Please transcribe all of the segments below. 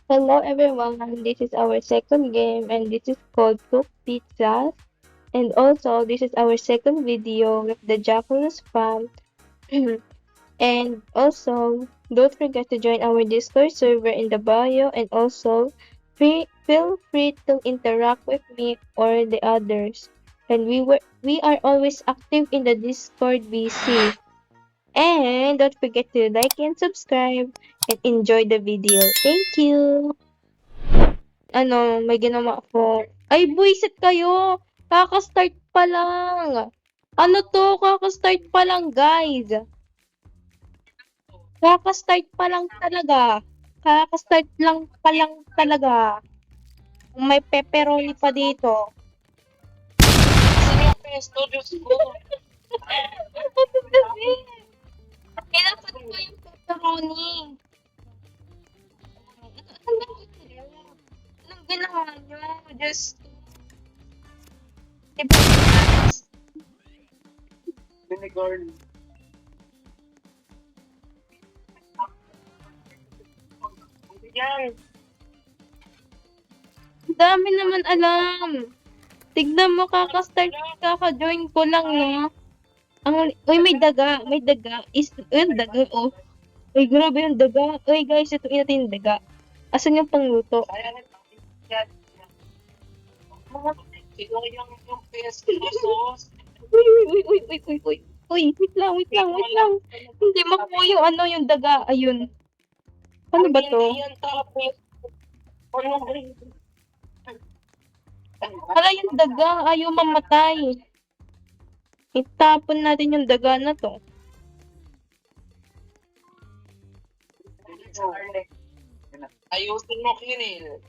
Hello everyone, this is our second game and this is called Cook Pizzas. And also, this is our second video with the Jackalus Farm. And also, don't forget to join our Discord server in the bio and also feel free to interact with me or the others. And we are always active in the Discord VC. And don't forget to like and subscribe and enjoy the video. Thank you! May ginawa ako. Ay, buwisit kayo! Kaka-start pa lang! Ano to? Kaka-start pa lang, guys! Kaka-start pa lang talaga. Kaka-start lang pa lang talaga. May pepperoni pa dito. Saan yung pesto? Diyos ko. Ano kasi? Kailangan ko yung pepperoni. Anong ginawa nyo? Just... Diba? Vinegar. Yan. Dami naman alam. Tignan mo, kaka-start, kaka-join ko lang, no? Uy, may daga. Yung daga, oh. Uy, grabe yung daga. Uy, guys, ito natin yung daga. Asan yung pangluto? Sayang ito. Yan. Sino yung pesto sauce? Uy. Uy, wait lang. Hindi makuha yung yung daga. Ayun. Ano ba to? Yan tapos. Ano ba yun? Hala, yung daga. Ayaw mamatay. Itapon natin yung daga na to. Ayusin mo, Kiril.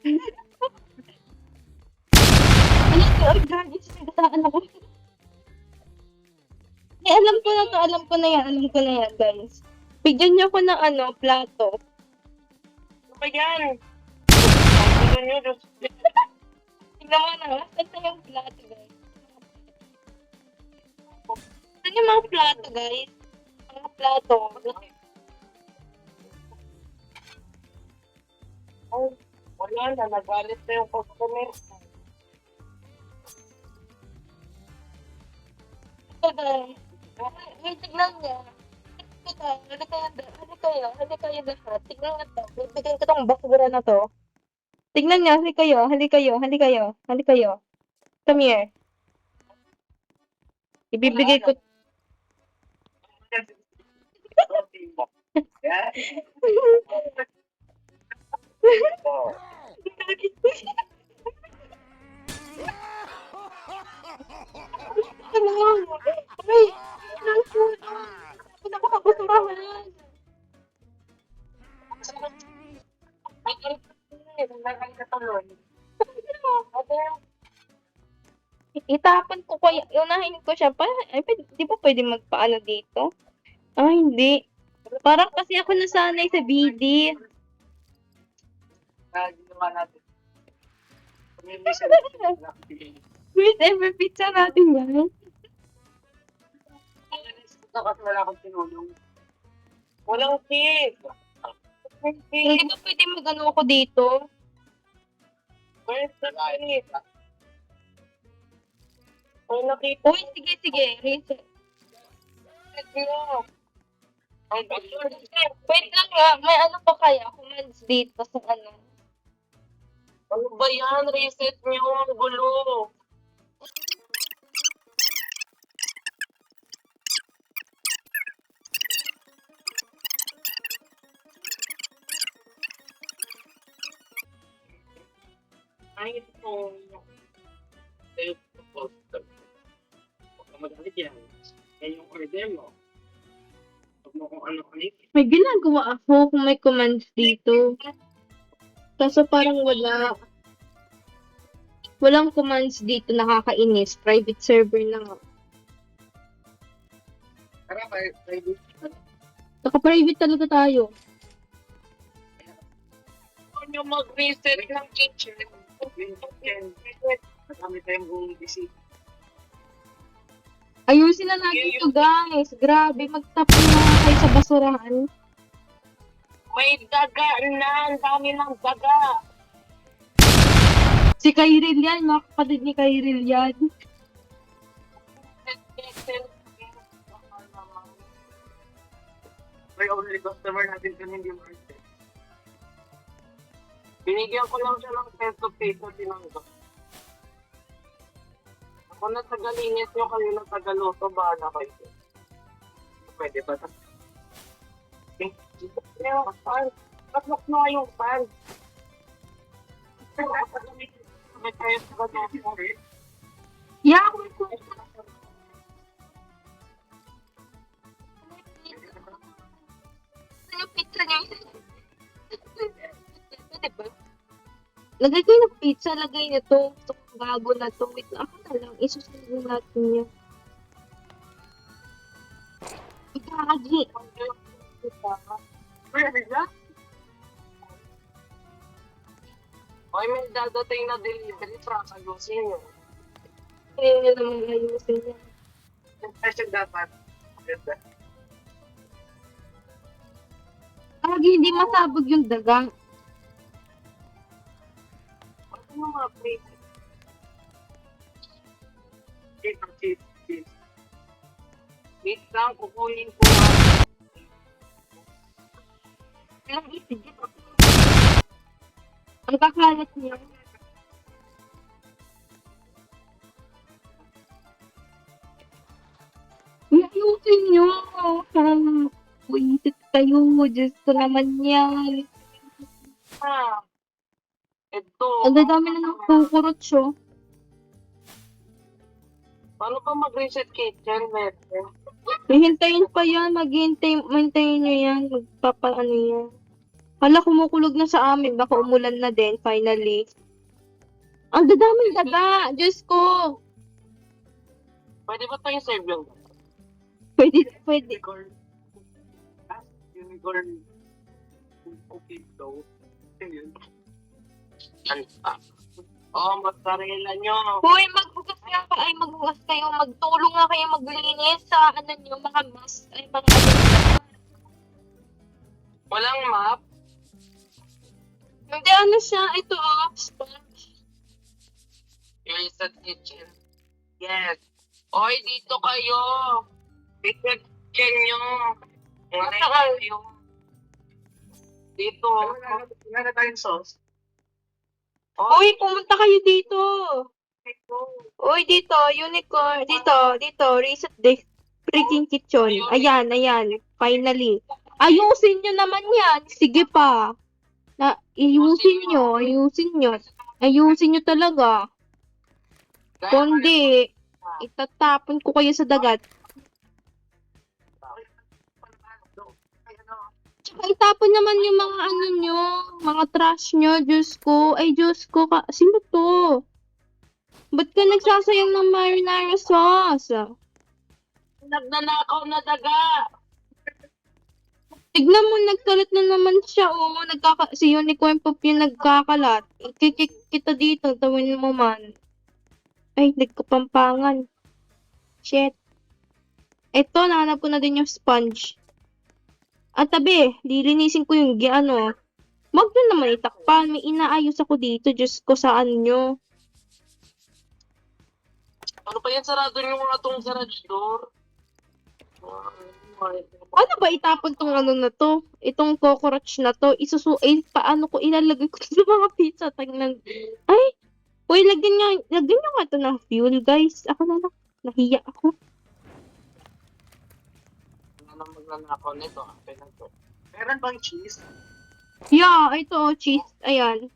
Ano to? Ay, God, sinagasaan ako. Alam ko na yan, guys. Bigyan niyo ako ng plato. Ano ba yan? Ang gulo nyo, Diyos ko. Tignan mo na, saan na yung plato, guys? Saan yung mga plato, guys? Mga plato. Oh, wala na, nagalit na yung customer. Ito, guys. Wait, tignan niya. Hali kayo lahat. Tignan na to. Bibigyan ko tong basura na to. Tignan niya, hali kayo. Come here. Ibibigay ko. Ay, ako makabasurahan. Itapon ko kaya, unahin ko siya pa. Ay, di ba pwede magpaano dito? Ah, hindi. Parang kasi ako nasanay sa BD. Ginawa natin. Wait, ever pizza natin yan. Ito kasi wala akong tinulong. Walang cake. Hindi ba pwede mag-ano ako dito? Where's the cake? Ay, nakita. Uy, sige. Reset. Wait lang nga, may ano pa kaya? Commands dito sa ano. Ano ba yan? Reset niyo. Ang gulo. Ay, ito. Save the poster. Huwag ka magalit yan. Yan yung order mo. Huwag mo kung ano-ano. May ginagawa ako kung may commands dito. Kaso parang wala. Walang commands dito, nakakainis. Private server na nga. Tara, private. Naka-private talaga tayo. Huwag niyo mag-reset ng kitchen. Marami tayong buong bisita. Ayusin na natin ito, guys. Grabe, magtapon na kayo sa basurahan. May daga na, ang dami ng daga. Si Kyril yan, mga kapatid ni Kyril yan. May only customer natin kung hindi market. Binigyan ko lang siya ng peso tinanggap. Ako na tagalinis nyo, kayo na tagaluto, bahala kayo. Pwede ba? Yung pan. Tatlok na yung pan. May kayo sa bato. Yeah. Yung pizza niya. Diba? Lagay kayo ng pizza, lagay na to. Itong bago na to. Wait lang, ako na lang. Isusunod natin yun. Ikakaji. Ay, may dadating na delivery para ayusin nyo. Kaya nyo naman ayusin yan. Yung presyo dapat. Maganda. Lagi hindi masabog yung dagang. Ano yung mga plate? Cheese. Wait lang, kukunin ko. Ilang isig. Ang kakalat niya. Ayusin nyo. Buisit kayo. Diyos ko naman yan. Ah. Ito. Ang dami na ng kukurot siya. Paano ba mag-reset kitchen, Mete? Hihintayin pa yan. Hintayin nyo yan. Magpapaano yan. Hala, kumukulog na sa amin. Baka umulan na din, finally. Ang dadaming daga. Diyos ko. Pwede ba tayong serve yung Pwede. Unicorn. Okay, so. Yun. Ano pa? Oo, mozzarella nyo. Hoy, maghugas kayo. Magtulong nga kayo maglinis sa ano nyo, mga mas. Ay, mga ano. Walang map. Hindi, ano siya. Ito, sponge. Reset kitchen. Yes. Oy, dito kayo. Reset kitchen nyo. Nasaan? Kayo. Dito. Wala tayong sauce. Hoy, pumunta kayo dito. Hoy, dito, unicorn. Dito, reset the freaking kitchen. Ayan. Finally. Ayusin nyo naman yan. Sige pa. Ayusin nyo talaga. Kundi, itatapon ko kayo sa dagat. Tsaka itapon naman yung mga ano nyo, mga trash nyo, Diyos ko. Ay, Diyos ko, sino to? Ba't ka nagsasayang ng marinara sauce? Nagnanakaw na daga. Tignan mo, nagkalat na naman siya, oh. Si Unicorn Pop yung nagkakalat. Ikikik kita dito, tawin mo man. Ay, nagkapampangan. Shit. Ito, nahanap ko na din yung sponge. At tabi, lilinisin ko yung ano. Wag nyo naman itakpan. May inaayos ako dito. Diyos ko, saan nyo? Ano pa yan? Sarado yung mga tong garage door. Ano ba itapon tong ano na to? Itong cockroach na to? Paano ko ilalagay ko sa mga pizza? Tingnan. Ay! Uy, lagyan nyo nga to ng fuel, guys. Ako na lang. Nahiya ako. Ano magnanakaw nito? Meron bang cheese? Yeah, ito, cheese. Ayan.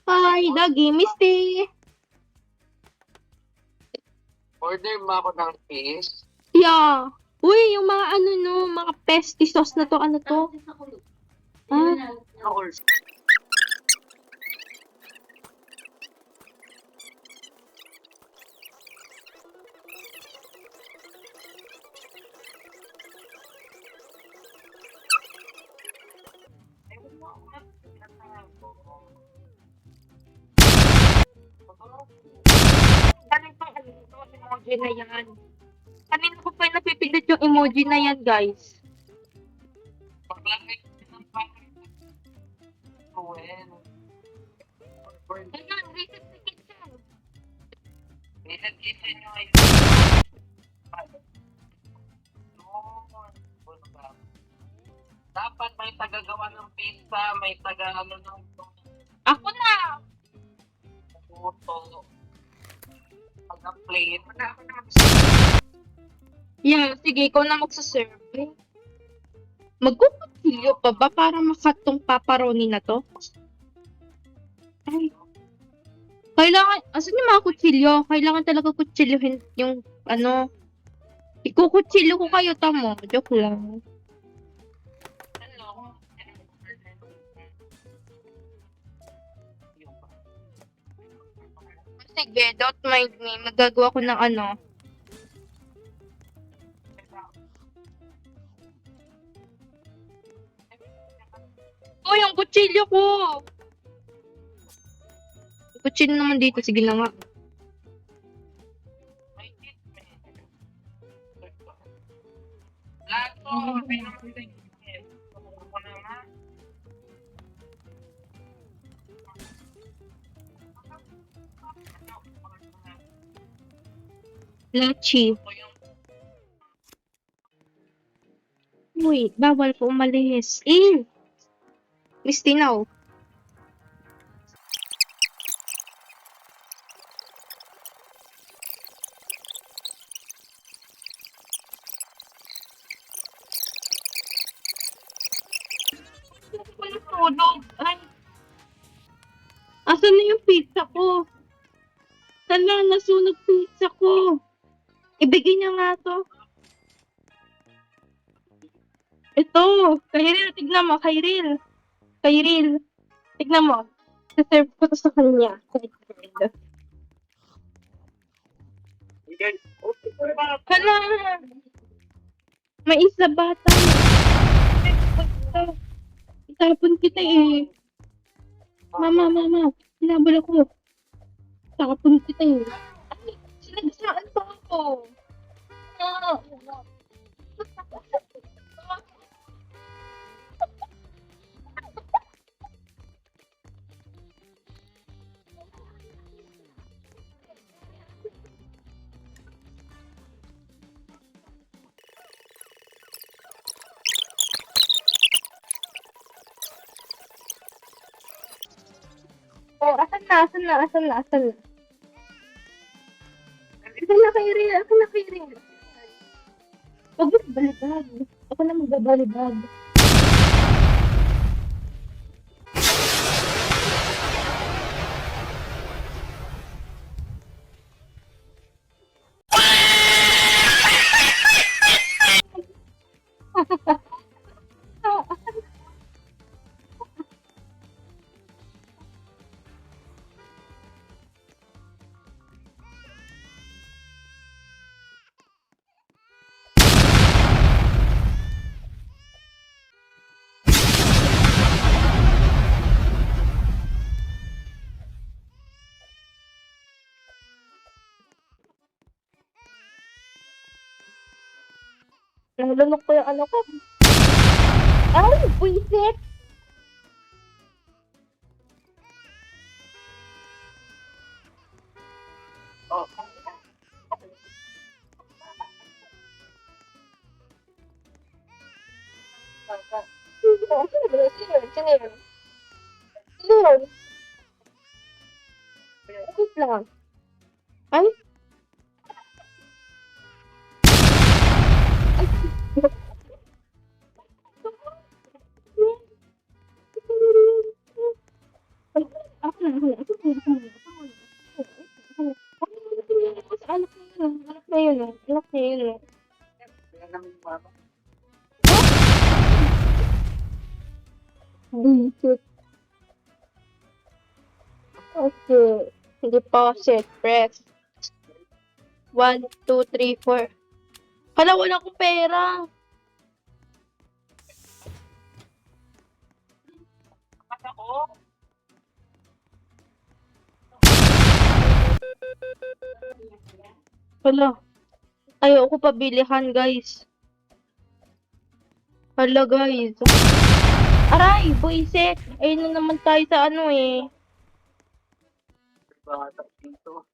Hi, doggy, misti. Order ba ako ng fish? Yeah. Uy, yung mga ano no, mga pesty sauce na to, ano to? Ah, Or galing pang ano to, emoji na yan. Kanina ko pa napipindot yung emoji na yan, guys. paglagay ng Ayun, reset the kitchen. Minsan kitchen nyo ay dapat may tagagawa ng pizza, may taga ano ng Ako na! puto, taga-plate. Wala ako na Yeah, sige, ikaw na magsaserve. Magkukutsilyo pa ba para makat tong paparoni na to? Ay. Kailangan, asan yung mga kutsilyo? Kailangan talaga kutsilyohin yung, ano, ikukutsilyo ko kayo, tamo. Joke lang. Sige, don't mind me. Magagawa ko ng ano. Oh, yung kutsilyo ko! Yung kutsilyo naman dito. Sige na nga. Lachi. Wait, bawal po umalis. Miss Tinaw. Tulog. Ay. Asan na yung pizza ko? Sala, nasunog pizza ko. Ibigay niya nga to. Ito. Kairil, tignan mo. Kairil. Tignan mo. Saserve ko to sa kanya. Hala! May isa bata. Itapon kita eh. Mama. Hinabol ako. Itapon kita eh. Ay, sinagasaan pa ako. Oh, asan na? Asan na, Kairil. Huwag mo balibag. Ako na magbabalibag. Nalunok ko yung ano ko. Ay, buisit! Oh. Sino yun? Wait lang. Ay? Anak niya yun. Bullshit. Okay. Deposit. Press. 1, 2, 3, 4. Hala, wala akong pera. Ako? Hala. Ayoko pabilihan, guys. Hala, guys. Aray, buisit. Ayun na naman tayo sa ano eh. Bata dito.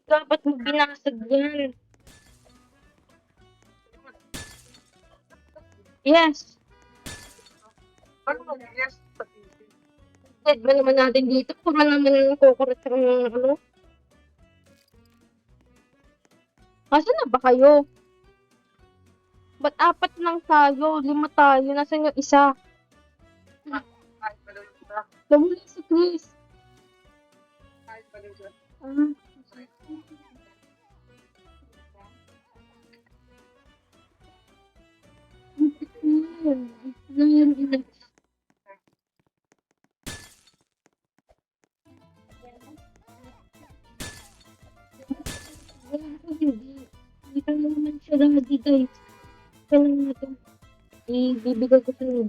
Dapat mo binasag yan. Yes. Ano mo, yes, sa PC. Dead ba naman natin dito? Pura naman ng kukurit ng ano. Asan na ba kayo? Ba't 4 lang tayo? 5 tayo. Nasaan yung isa? Kahit pa daw yung isa. Lumula si Chris. Kahit pa daw yung isa. Ah. Hindi ka naman siya lagi guys. Kailangan natin ibibigay ko sa nila.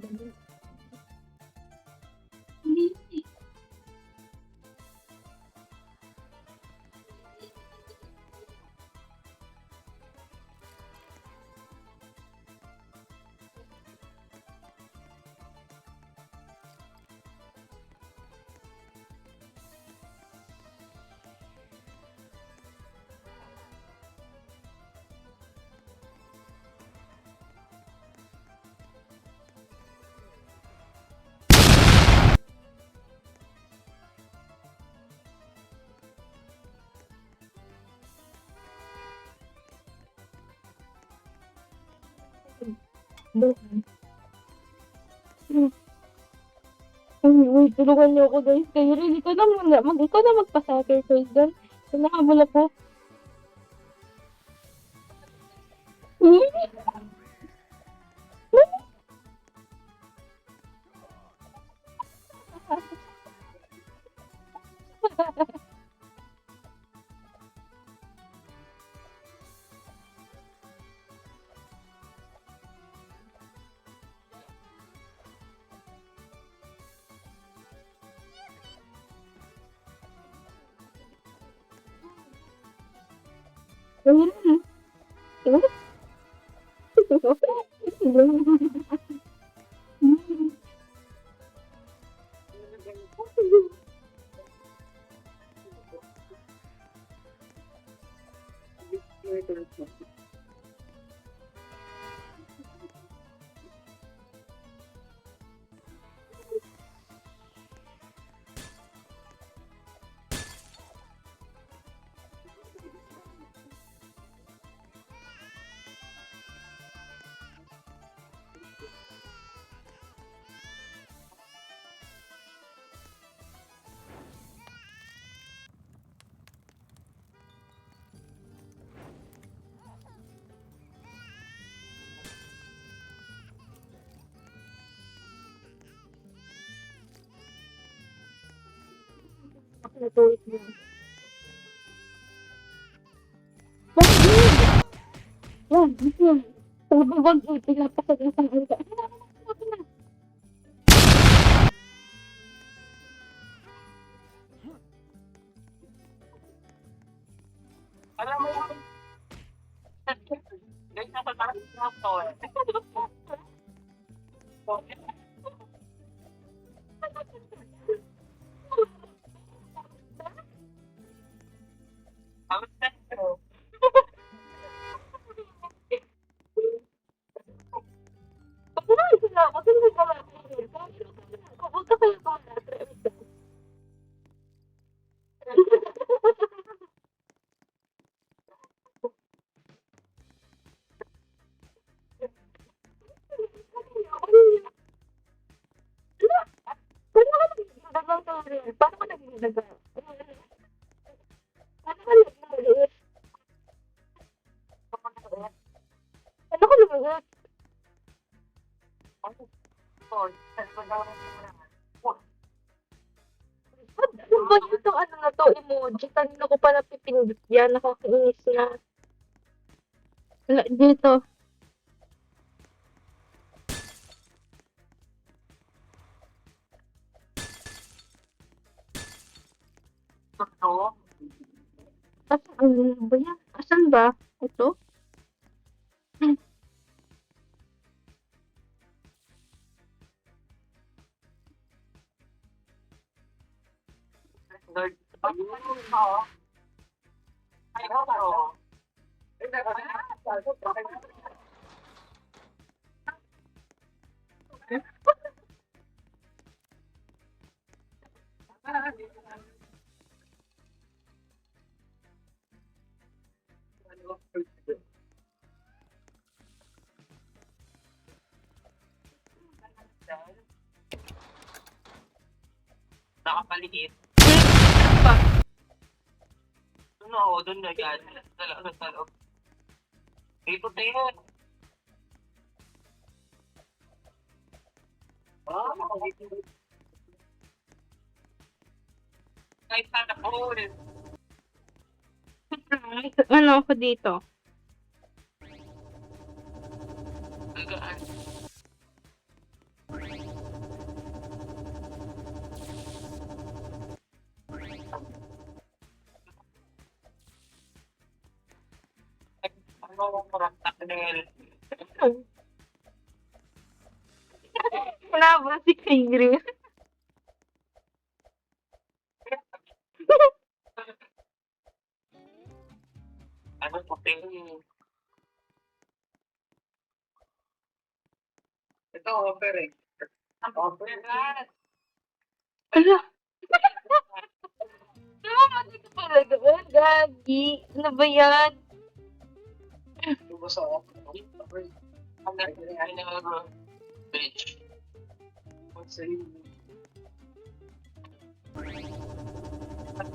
Hindi. Uy, tulungan niyo ako guys. Kayo rin, ikaw na muna. Ikaw na magpa-sacrifice doon. Nahabol ako. Natuloy mo. Bakit yun? Yan, yan. Sabi wag ipinapasak ng isang alka. Alam mo yung... Guys, nasa taas na ako eh. Ang sexy. Pagkakain sila ako, sino ka lang? Pupunta kayo sa mga paano ka naging daga? Paano ka naging maliit? Paano ka lumiit? Ano ba yung ano na to, emoji? Kanino ko pa napipindot yan? Nakakainis na. Wala, dito. Ano ba yan? Asan ba? Ito? Lord. Oo. Ay, oo. Nakapaliit. Ano ba? Doon ako, doon na yan. Sa loob. Ikot na yun. Kahit sana po. Ano ako dito? Gagaan. Ano mo parang taknil. Wala ba si Kayri? Ano puting? Ito, offer eh. Offer na. Ala. Namamati ka talaga. Oh, gagi. Ano ba yan? Tubo sa offer. Ang nagkakain ng bridge. What's the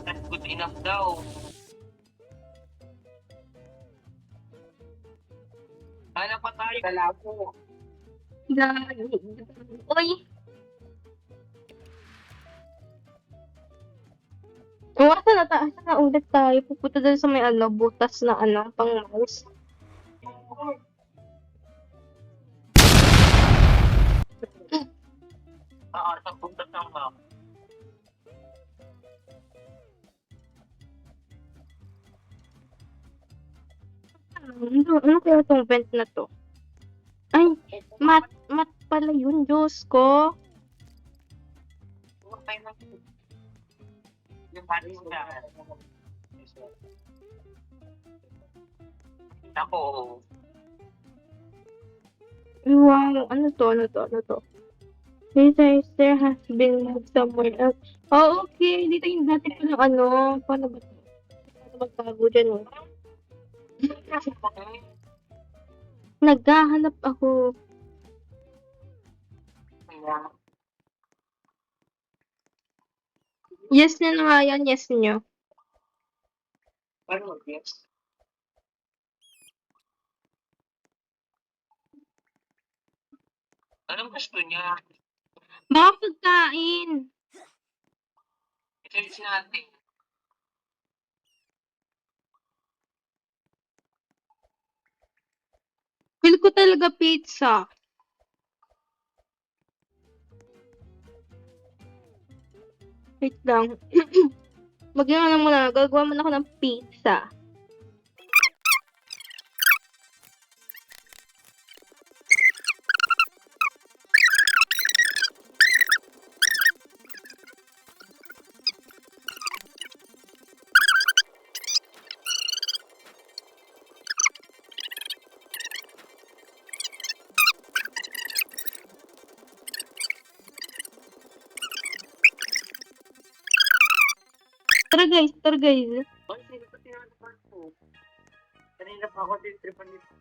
Not good enough daw. Ano pa tayo? Kalabo. Gagi. Uy. Oh, asa na ulit tayo? Pupunta doon sa may ano, butas na ano, pang mouse. Sa punta ng map. Ano kaya itong vent na to? Ay, mat pala yun, Diyos ko. Yung panis na. Ako. Wow, ano to? There has been moved somewhere else. Oh, okay. Dito yung dati pa ng ano. Paano ba ito? Paano magbago dyan, oh? Naghahanap ako. Yes nyo na nga yan, yes nyo. Paano mag-yes? Anong gusto niya? Baka pagkain. I-search natin. Feel ko talaga pizza. Wait lang. Mag-ano muna, gagawa muna ako ng pizza. Tara guys. Oy, sino pa tinatapos ko? Kanina pa ako titripan nito.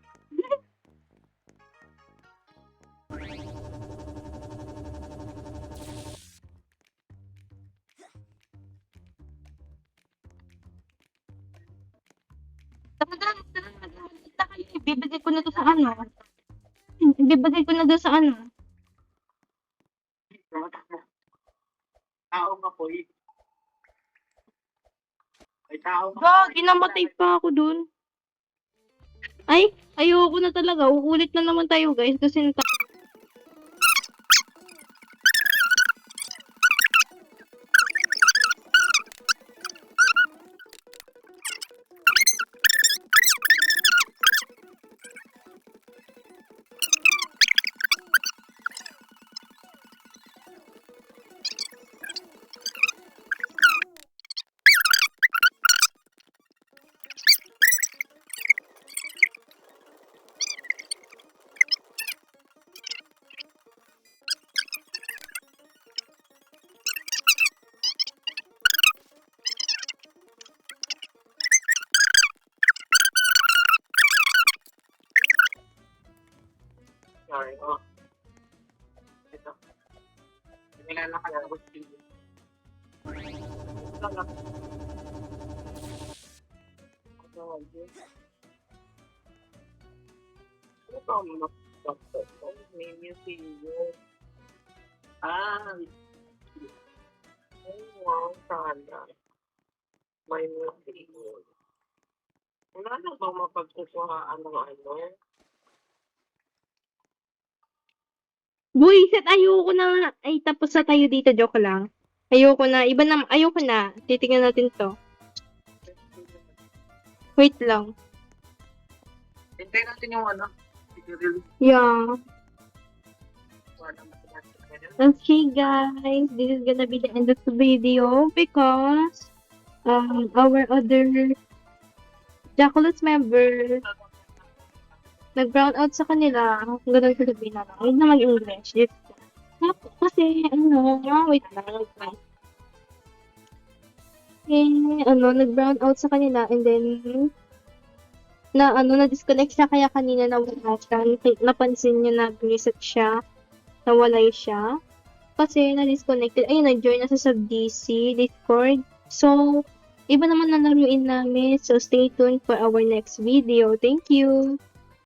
Tara. Kita kayo. Ibibigay ko na to sa ano. Ibibigay ko na doon sa ano. Tao ka po eh. Ay, tao ka. Gagi, namatay pa ako dun. Ay, ayoko na talaga. Uulit na naman tayo guys kasi Sorry, oh. Ito. Kailangan na kaya ako sige. Ito lang. Ano ba ang mga doctor? May museum. Ay, wow, sana. May museum. Wala na bang mapagkukuhaan ng ano? Buisit, ayoko na. Ay, tapos na tayo dito. Joke lang. Ayoko na. Iba na. Ayoko na. Titingnan natin to. Wait lang. Hintayin natin yung ano. Yeah. Okay, guys. This is gonna be the end of the video because our other Jackalus member nag-brown out sa kanila. Ganun sabihin na lang. Huwag na mag-English. Kasi, wait lang. Nag-brown out sa kanila and then, na-disconnect siya kaya kanina nawala siya. Napansin niyo na reset siya. Nawalay siya. Kasi, na-disconnected. Ayun, nag-join na sa DC, Discord. So, iba naman na laruin namin. So, stay tuned for our next video. Thank you!